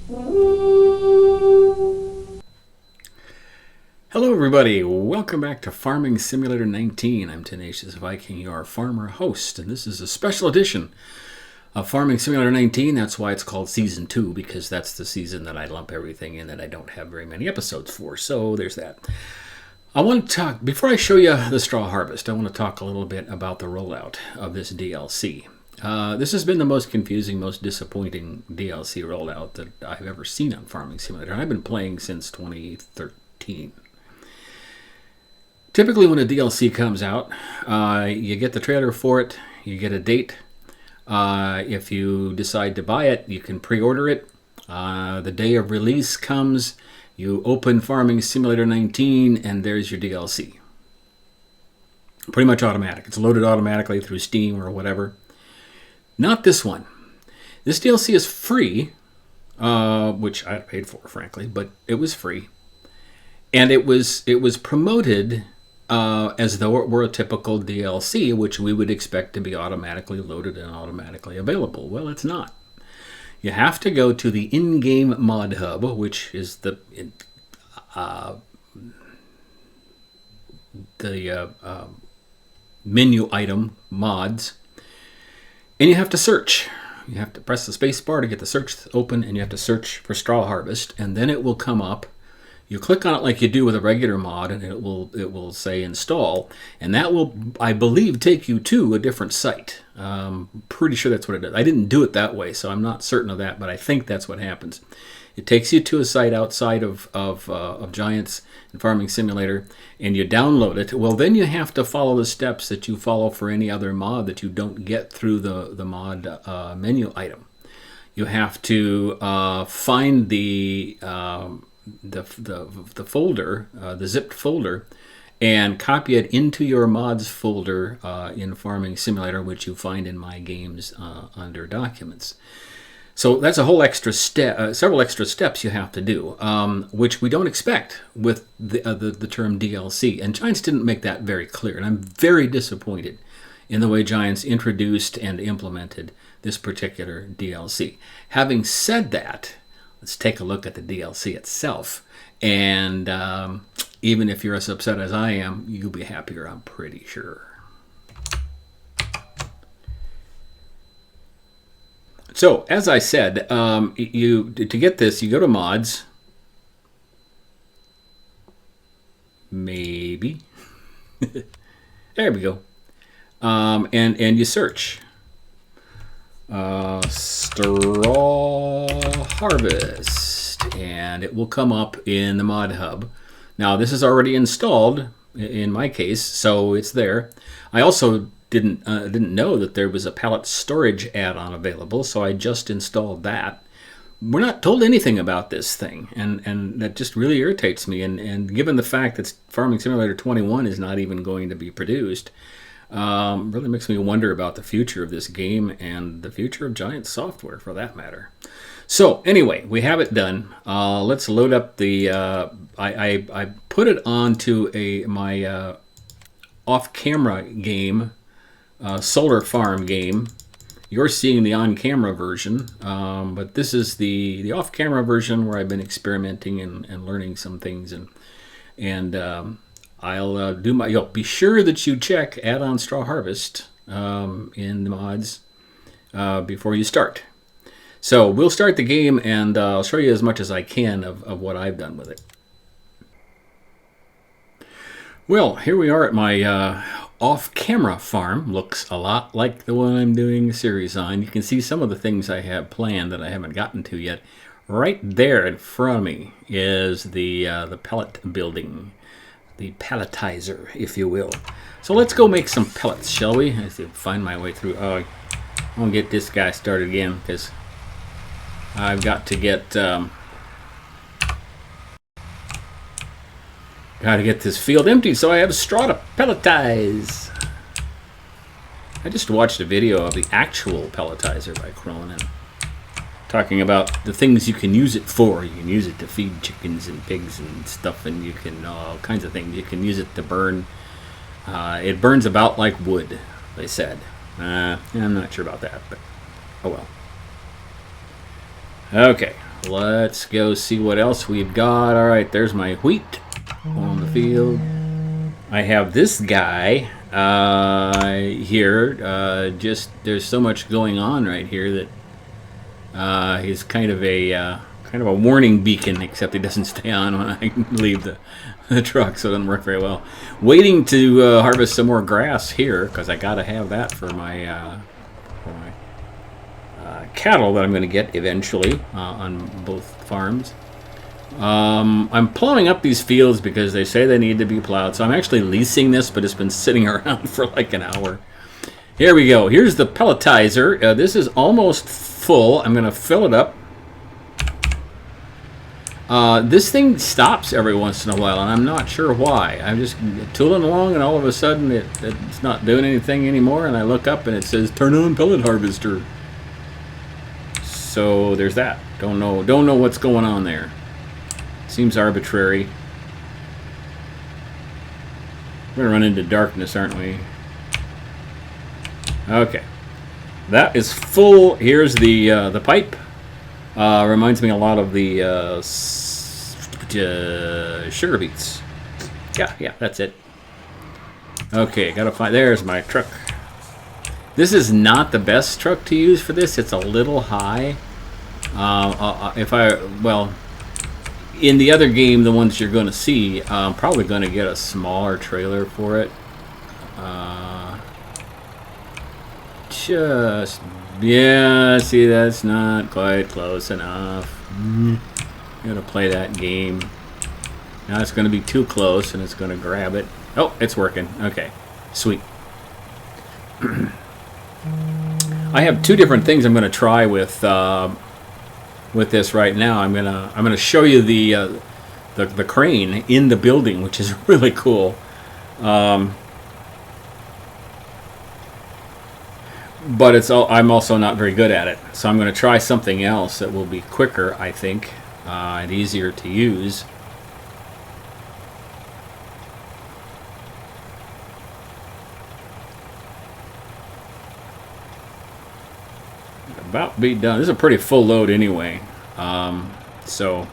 Hello everybody, welcome back to Farming Simulator 19. I'm TenaciousViking, your farmer host, and this is a special edition of Farming Simulator 19. That's why it's called Season 2, because that's the season that I lump everything in that I don't have very many episodes for, so there's that. I want to talk, before I show you the straw harvest, I want to talk a little bit about the rollout of this DLC. This has been the most confusing, most disappointing DLC rollout that I've ever seen on Farming Simulator, and I've been playing since 2013. Typically when a DLC comes out, you get the trailer for it, you get a date. If you decide to buy it, you can pre-order it. The day of release comes, you open Farming Simulator 19, and there's your DLC. Pretty much automatic. It's loaded automatically through Steam or whatever. Not this one. This DLC is free, which I paid for, frankly, but it was free. And it was promoted as though it were a typical DLC, which we would expect to be automatically loaded and automatically available. Well, it's not. You have to go to the in-game mod hub, which is the menu item mods, and you have to search. You have to press the space bar to get the search open, and you have to search for straw harvest, and then it will come up. You click on it like you do with a regular mod, and it will say install, and that will, I believe, take you to a different site. Pretty sure that's what it does. I didn't do it that way, so I'm not certain of that, but I think that's what happens. It takes you to a site outside of Giants and Farming Simulator, and you download it. Well, then you have to follow the steps that you follow for any other mod that you don't get through the mod menu item. You have to find the folder, the zipped folder, and copy it into your mods folder in Farming Simulator, which you find in My Games under Documents. So that's a whole extra step, several extra steps you have to do, which we don't expect with the term DLC. And Giants didn't make that very clear, and I'm very disappointed in the way Giants introduced and implemented this particular DLC. Having said that, let's take a look at the DLC itself. And even if you're as upset as I am, you'll be happier, I'm pretty sure. So, as I said, to get this, you go to mods. Maybe. There we go. And you search. Straw harvest, and it will come up in the mod hub. Now this is already installed in my case, so it's there. I also didn't know that there was a pallet storage add-on available, so I just installed that. We're not told anything about this thing, and that just really irritates me. And given the fact that Farming Simulator 21 is not even going to be produced, really makes me wonder about the future of this game and the future of Giant software, for that matter. So anyway, we have it done. Let's load up the. I put it onto my off-camera game, solar farm game. You're seeing the on-camera version, but this is the off-camera version where I've been experimenting and learning some things, and I'll do my. Be sure that you check add-on straw harvest in the mods before you start. So we'll start the game, and I'll show you as much as I can of what I've done with it. Well, here we are at my off-camera farm. Looks a lot like the one I'm doing a series on. You can see some of the things I have planned that I haven't gotten to yet. Right there in front of me is the pellet building. The pelletizer, if you will. So let's go make some pellets, shall we? I have to find my way through. Oh, I'm gonna get this guy started again because I've got to get this field empty so I have straw to pelletize. I just watched a video of the actual pelletizer by Cronin, talking about the things you can use it for. You can use it to feed chickens and pigs and stuff, and you can all kinds of things. You can use it to burn. It burns about like wood, they said. I'm not sure about that, but oh well. Okay, let's go see what else we've got. All right, there's my wheat on the field. I have this guy here. Just there's so much going on right here that he's kind of a warning beacon. Except he doesn't stay on when I leave the truck, so it doesn't work very well. Waiting to harvest some more grass here because I gotta have that for my cattle that I'm going to get eventually on both farms. I'm plowing up these fields because they say they need to be plowed. So I'm actually leasing this, but it's been sitting around for like an hour. Here we go. Here's the pelletizer. This is almost full. I'm going to fill it up. This thing stops every once in a while, and I'm not sure why. I'm just tooling along, and all of a sudden it's not doing anything anymore, and I look up and it says, turn on pellet harvester. So there's that. Don't know what's going on there. Seems arbitrary. We're gonna run into darkness, aren't we? Okay, that is full. Here's the pipe. Reminds me a lot of the sugar beets. Yeah, that's it. Okay, gotta find. There's my truck. This is not the best truck to use for this. It's a little high. In the other game, the ones you're going to see, I'm probably going to get a smaller trailer for it. Yeah, see, that's not quite close enough. Gotta play that game. Now it's going to be too close, and it's going to grab it. Oh, it's working. Okay, sweet. I have two different things I'm going to try with this right now. I'm gonna show you the crane in the building, which is really cool. But I'm also not very good at it, so I'm going to try something else that will be quicker, I think, and easier to use. About to be done. This is a pretty full load anyway. So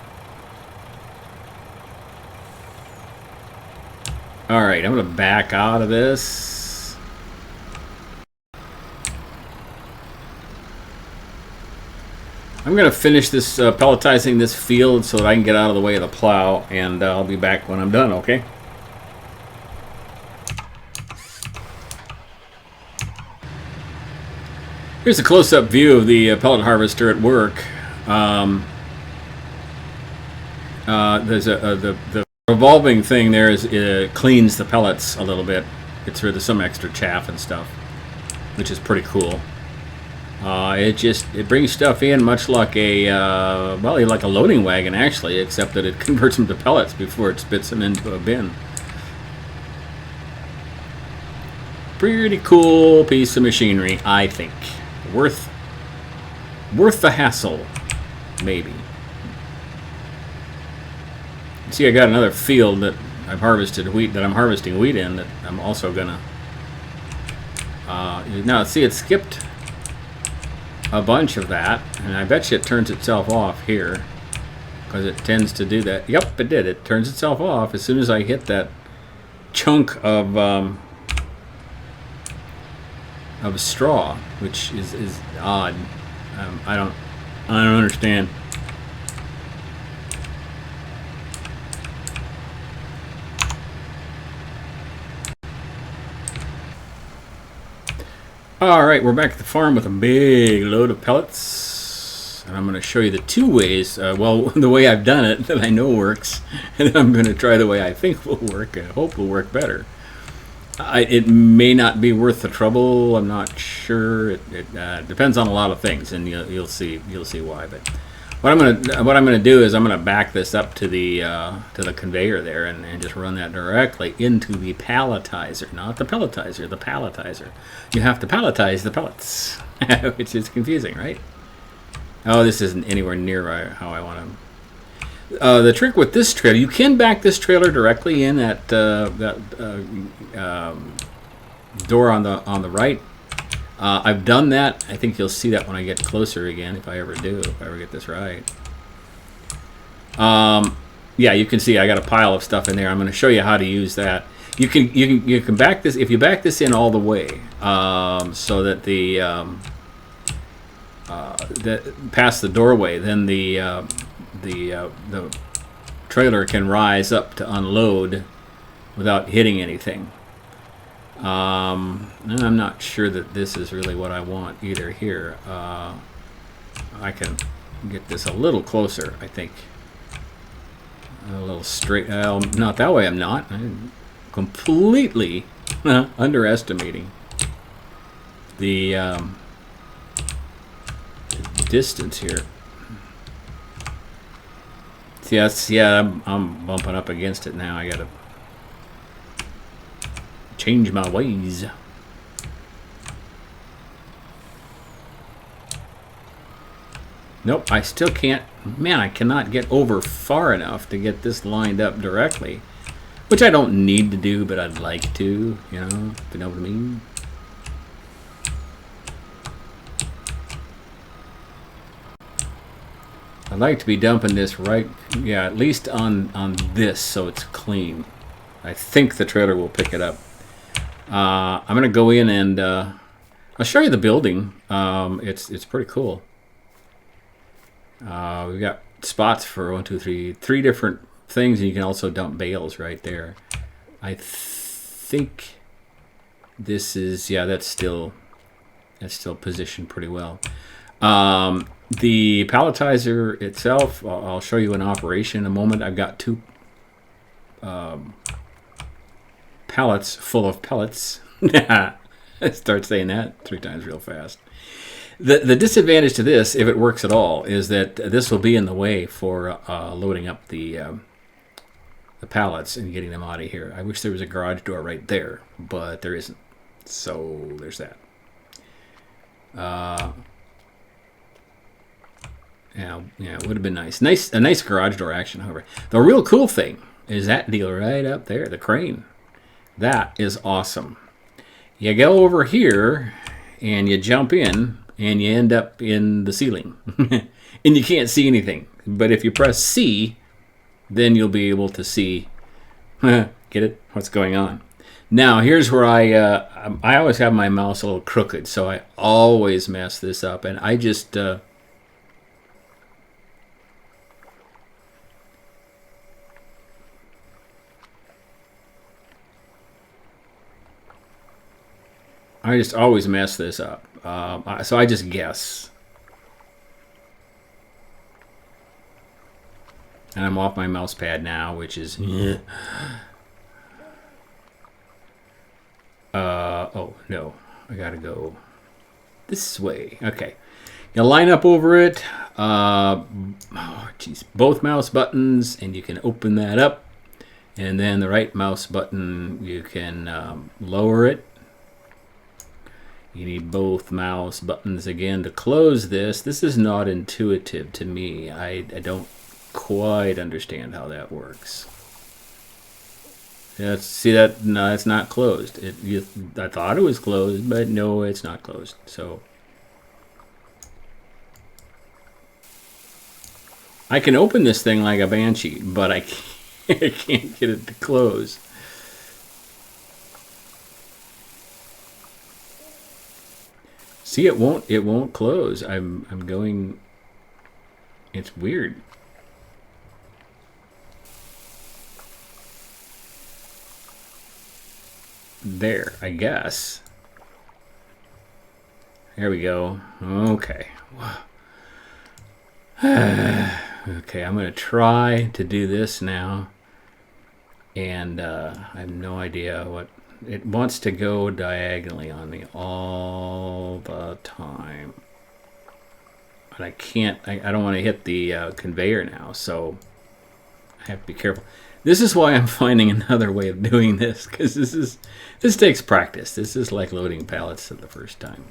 all right, I'm gonna back out of this. I'm gonna finish this pelletizing this field so that I can get out of the way of the plow, and I'll be back when I'm done. Okay. Here's a close-up view of the pellet harvester at work. There's the revolving thing there cleans the pellets a little bit. Gets rid of some extra chaff and stuff, which is pretty cool. It brings stuff in much like like a loading wagon actually, except that it converts them to pellets before it spits them into a bin. Pretty cool piece of machinery, I think. Worth the hassle, maybe. See, I got another field that I'm harvesting wheat in that I'm also gonna. Now, see, it skipped a bunch of that, and I bet you it turns itself off here because it tends to do that. Yep, it did. It turns itself off as soon as I hit that chunk of straw, which is odd. I don't understand. All right, we're back at the farm with a big load of pellets, and I'm going to show you the two ways. The way I've done it that I know works, and then I'm going to try the way I think will work and hope will work better. It may not be worth the trouble. I'm not sure. It depends on a lot of things, and you'll see why. But what I'm gonna do is I'm gonna back this up to the conveyor there and just run that directly into the palletizer, not the pelletizer, the palletizer. You have to palletize the pellets, which is confusing, right? Oh, this isn't anywhere near how I want to. The trick with this trailer, you can back this trailer directly in at that door on the right. I've done that. I think you'll see that when I get closer again, if I ever get this right. Yeah, you can see I got a pile of stuff in there. I'm going to show you how to use that. You can back this if you back this in all the way, so that past the doorway, then the trailer can rise up to unload without hitting anything. And I'm not sure that this is really what I want either here. I can get this a little closer, I think. A little straight. Not that way, I'm not. I'm completely underestimating the distance here. See, I'm bumping up against it now. I gotta change my ways. Nope, I still can't. Man, I cannot get over far enough to get this lined up directly. Which I don't need to do, but I'd like to, you know, if you know what I mean. I'd like to be dumping this right, yeah, at least on this so it's clean. I think the trailer will pick it up. I'm going to go in and I'll show you the building. It's pretty cool. We've got spots for 1, 2, 3, 3 different things, and you can also dump bales right there. I think this is, yeah, that's still positioned pretty well. The palletizer itself, I'll show you in operation in a moment. I've got 2 pallets full of pellets. Start saying that 3 times real fast. The disadvantage to this, if it works at all, is that this will be in the way for loading up the pallets and getting them out of here. I wish there was a garage door right there, but there isn't. So there's that. Yeah, it would have been nice. A nice garage door action, however. The real cool thing is that deal right up there, the crane. That is awesome. You go over here and you jump in and you end up in the ceiling. And you can't see anything. But if you press C, then you'll be able to see, get it? What's going on. Now, here's where I always have my mouse a little crooked, so I always mess this up. And I just... I just always mess this up. So I just guess. And I'm off my mouse pad now, which is... oh, no. I gotta go this way. Okay. You line up over it. Both mouse buttons, and you can open that up. And then the right mouse button, you can lower it. You need both mouse buttons again to close this. This is not intuitive to me. I don't quite understand how that works. See that? No, it's not closed. I thought it was closed, but no, it's not closed. So I can open this thing like a banshee, but I can't get it to close. See, it won't close. I'm going. It's weird. There, I guess. There we go. Okay. Okay, I'm gonna try to do this now, and I have no idea what. It wants to go diagonally on me all the time. But I can't, I don't want to hit the conveyor now, so I have to be careful. This is why I'm finding another way of doing this, because this takes practice. This is like loading pallets for the first time.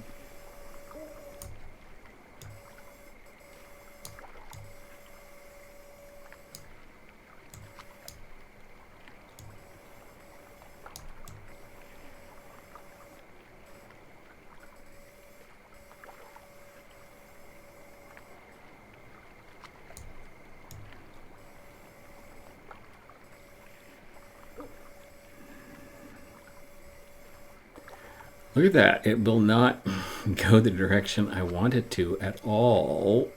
Look at that. It will not go the direction I want it to at all.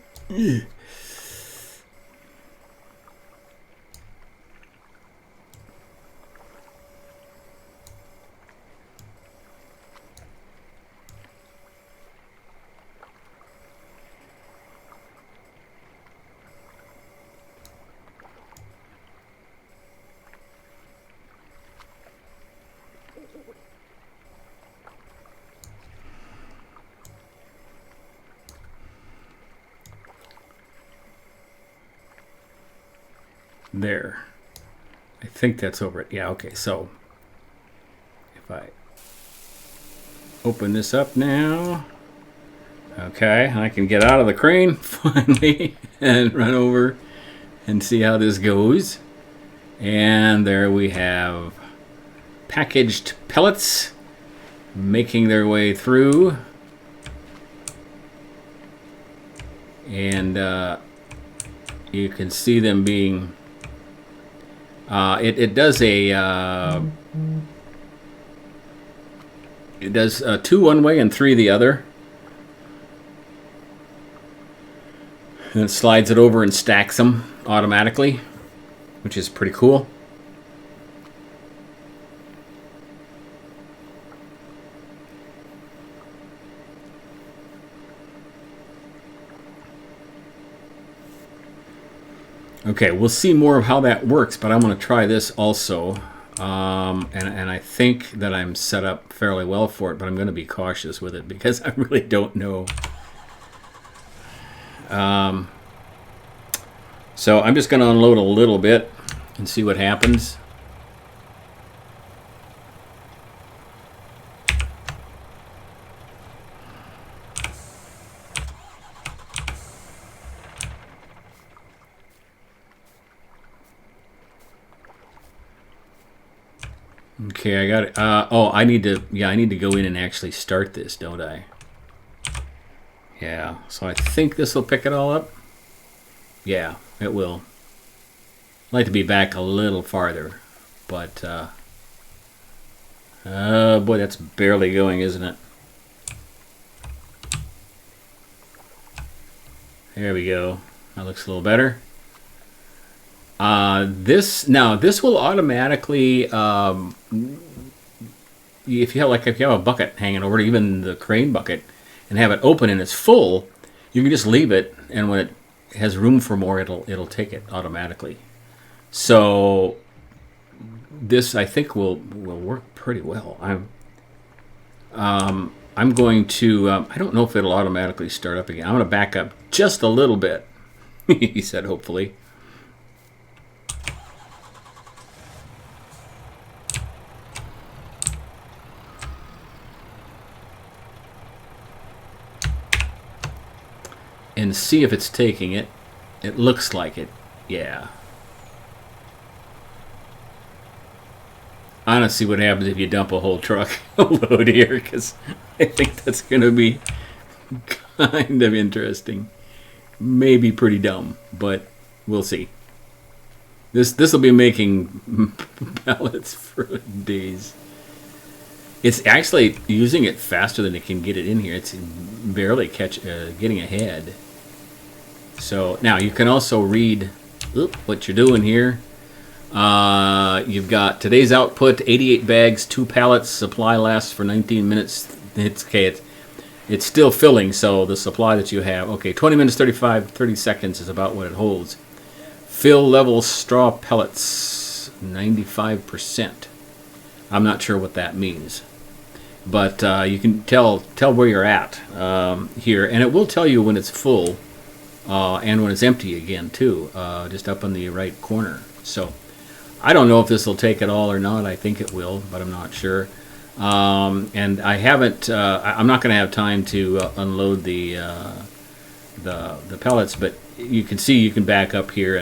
There. I think that's over it. Yeah, okay, so if I open this up now, okay, I can get out of the crane finally and run over and see how this goes. And there we have packaged pellets making their way through. And you can see them being it does two one way and three the other, and it slides it over and stacks them automatically, which is pretty cool. Okay, we'll see more of how that works, but I'm going to try this also. And I think that I'm set up fairly well for it, but I'm going to be cautious with it because I really don't know. So I'm just going to unload a little bit and see what happens. Okay, I got it. Oh, I need to go in and actually start this, don't I? Yeah, so I think this will pick it all up. Yeah, it will. I'd like to be back a little farther, but boy, that's barely going, isn't it? There we go. That looks a little better. This will automatically, if you have a bucket hanging over it, even the crane bucket, and have it open and it's full, you can just leave it, and when it has room for more, it'll take it automatically. So this, I think, will work pretty well. I'm going to, I don't know if it'll automatically start up again. I'm going to back up just a little bit. He said, hopefully. And see if it's taking it. It looks like it. Yeah. I don't see what happens if you dump a whole truck load here, because I think that's going to be kind of interesting. Maybe pretty dumb, but we'll see. This will be making pellets for days. It's actually using it faster than it can get it in here. It's barely getting ahead. So now you can also read what you're doing here. You've got today's output: 88 bags, 2 pallets. Supply lasts for 19 minutes. It's still filling, so the supply that you have. Okay, 20 minutes, 30 seconds is about what it holds. Fill level straw pellets, 95%. I'm not sure what that means, but you can tell where you're at here, and it will tell you when it's full and when it's empty again too, just up in the right corner. So I don't know if this will take it all or not. I think it will, but I'm not sure. And I haven't. I'm not going to have time to unload the pellets, but you can see you can back up here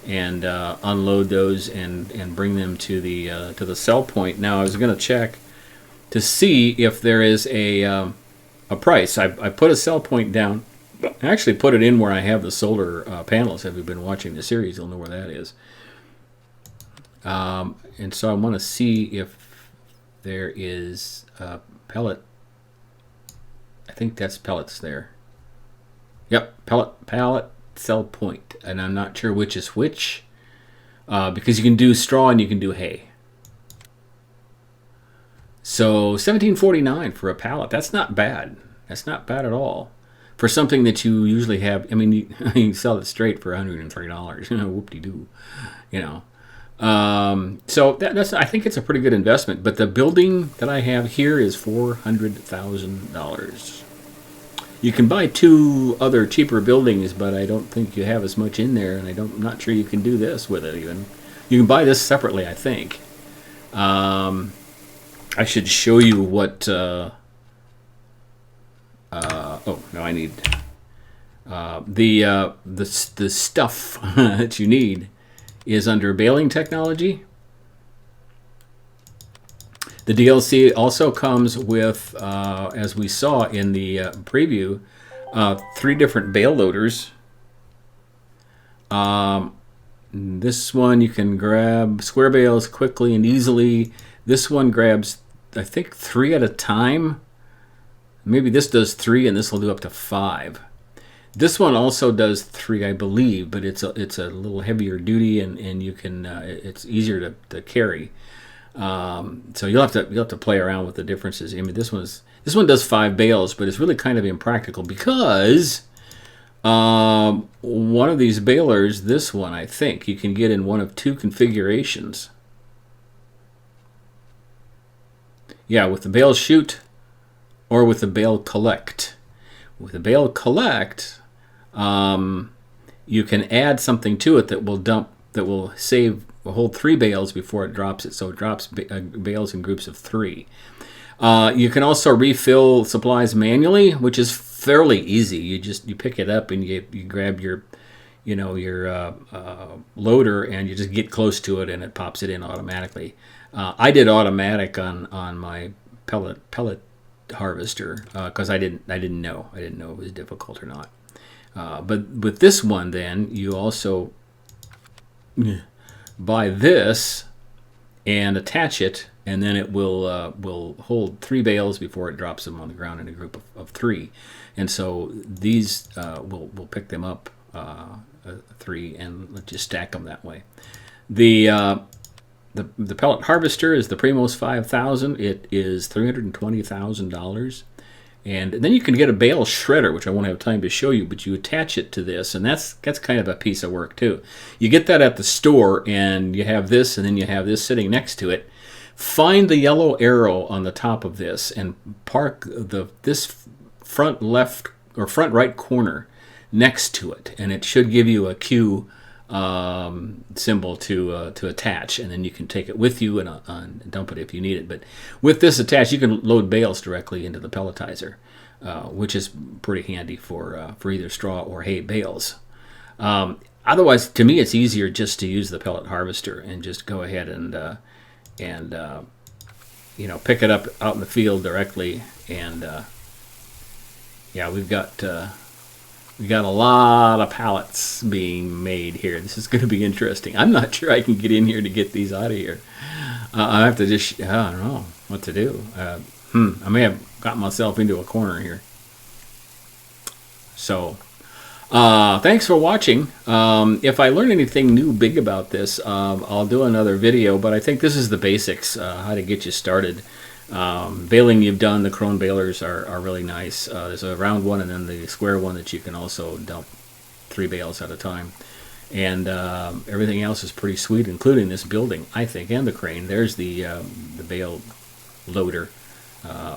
and unload those and bring them to the sell point. Now I was going to check to see if there is a price. I put a sell point down. I actually put it in where I have the solar panels. If you've been watching the series, you'll know where that is. And so I want to see if there is pellet. I think that's pellets there. Yep, pallet cell point, and I'm not sure which is which, because you can do straw and you can do hay. So $17.49 for a pallet. That's not bad. That's not bad at all for something that you usually have. I mean, you sell it straight for $103. Whoop-de-doo. So that's, I think it's a pretty good investment. But the building that I have here is $400,000. You can buy 2 other cheaper buildings, but I don't think you have as much in there, and I'm not sure you can do this with it even. You can buy this separately, I think. I should show you what. Oh no, I need the stuff that you need is under baling technology. The DLC also comes with, as we saw in the preview, 3 different bale loaders. This one you can grab square bales quickly and easily. This one grabs, I think, 3 at a time. Maybe this does 3 and this will do up to 5. This one also does 3, I believe, but it's a little heavier duty and you can it's easier to carry. So you'll have to play around with the differences. I mean, this one does 5 bales, but it's really kind of impractical because one of these balers, this one, I think, you can get in one of 2 configurations. Yeah, with the bale chute or with the bale collect. With the bale collect, you can add something to it that will hold 3 bales before it drops it. So it drops bales in groups of 3. You can also refill supplies manually, which is fairly easy. You pick it up and you grab your loader and you just get close to it and it pops it in automatically. I did automatic on my pellet harvester because I didn't know it was difficult or not. But with this one, then you also buy this and attach it, and then it will hold 3 bales before it drops them on the ground in a group of 3. And so these we'll pick them up 3 and just stack them that way. The pellet harvester is the Primos 5000. It is $320,000. And then you can get a bale shredder, which I won't have time to show you, but you attach it to this, and that's kind of a piece of work too. You get that at the store, and you have this, and then you have this sitting next to it. Find the yellow arrow on the top of this and park this front left or front right corner next to it, and it should give you a Q symbol to attach, and then you can take it with you and dump it if you need it. But with this attached, you can load bales directly into the pelletizer, which is pretty handy for either straw or hay bales. Otherwise, to me, it's easier just to use the pellet harvester and just go ahead and pick it up out in the field directly. And yeah, we got a lot of pallets being made here. This is going to be interesting. I'm not sure I can get in here to get these out of here. I have to just, I don't know what to do. I may have gotten myself into a corner here. So, thanks for watching. If I learn anything new big about this, I'll do another video, but I think this is the basics, how to get you started. Baling you've done, the Krone balers are really nice. There's a round one and then the square one that you can also dump 3 bales at a time. And everything else is pretty sweet, including this building, I think, and the crane. There's the bale loader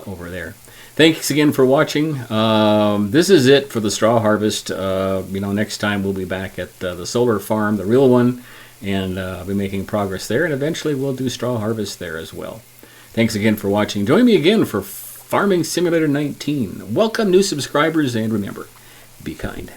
over there. Thanks again for watching. This is it for the straw harvest. Next time we'll be back at the solar farm, the real one, and I'll be making progress there, and eventually we'll do straw harvest there as well. Thanks again for watching. Join me again for Farming Simulator 19. Welcome new subscribers, and remember, be kind.